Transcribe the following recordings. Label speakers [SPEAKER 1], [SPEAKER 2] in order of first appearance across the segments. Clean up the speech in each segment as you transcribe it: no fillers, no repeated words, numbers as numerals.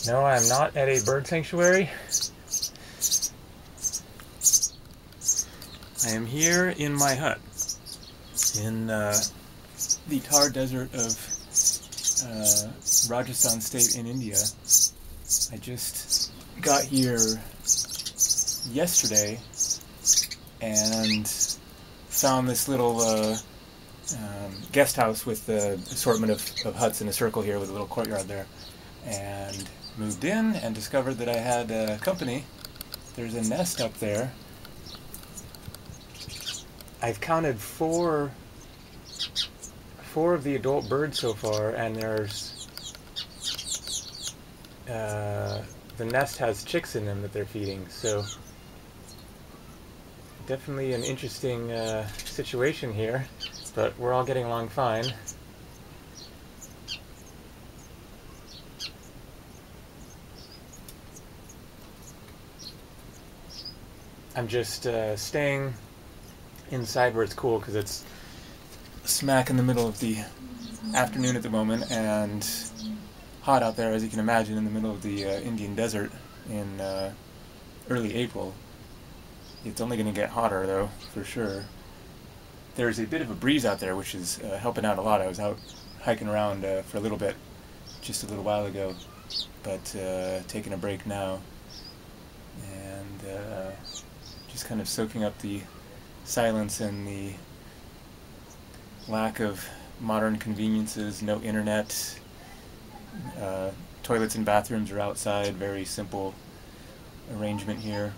[SPEAKER 1] No, I'm not at a bird sanctuary. I am here in my hut in the Thar desert of Rajasthan state in India. I just got here yesterday and found this little guest house with the assortment of huts in a circle here with a little courtyard there, and moved in and discovered that I had company. There's a nest up there. I've counted four of the adult birds so far, and there's the nest has chicks in them that they're feeding, so definitely an interesting situation here, but we're all getting along fine. I'm just staying inside where it's cool because it's smack in the middle of the afternoon at the moment and hot out there, as you can imagine, in the middle of the Indian desert in early April. It's only going to get hotter though, for sure. There's a bit of a breeze out there, which is helping out a lot. I was out hiking around for a little bit just a little while ago, but taking a break now and just kind of soaking up the silence and the lack of modern conveniences. No internet, toilets and bathrooms are outside, very simple arrangement here.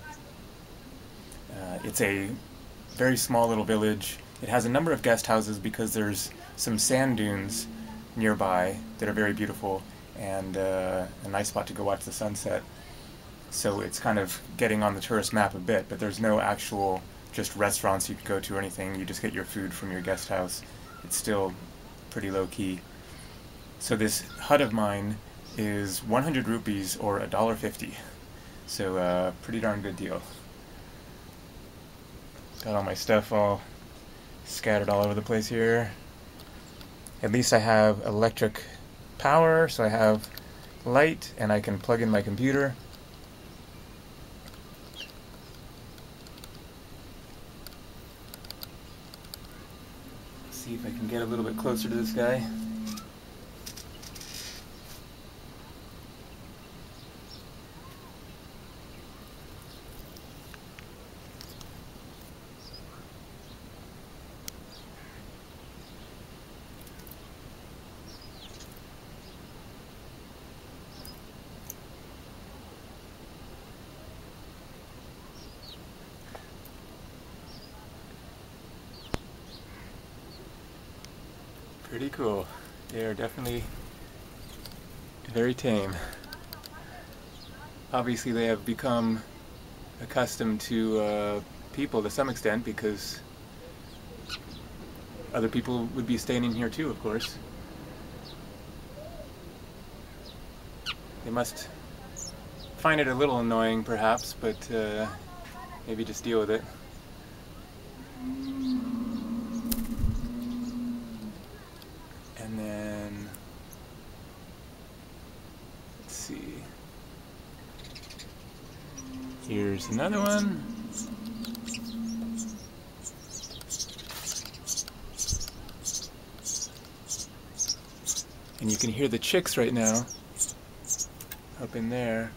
[SPEAKER 1] It's a very small little village. It has a number of guest houses because there's some sand dunes nearby that are very beautiful and a nice spot to go watch the sunset. So it's kind of getting on the tourist map a bit, but there's no actual just restaurants you can go to or anything. You just get your food from your guest house. It's still pretty low key. So this hut of mine is 100 rupees or $1.50. So pretty darn good deal. Got all my stuff all scattered all over the place here. At least I have electric power, so I have light and I can plug in my computer. See if I can get a little bit closer to this guy. Pretty cool. They are definitely very tame. Obviously they have become accustomed to people to some extent because other people would be staying in here too, of course. They must find it a little annoying perhaps, but maybe just deal with it. And then, let's see, here's another one. And you can hear the chicks right now up in there.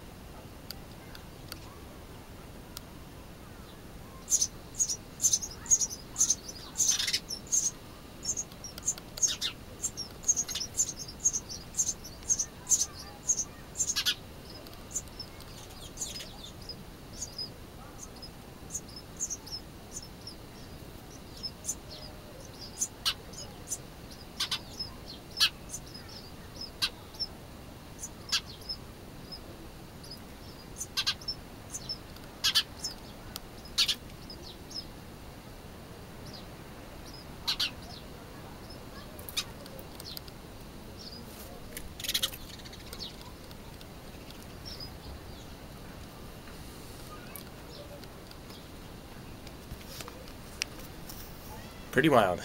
[SPEAKER 1] Pretty wild.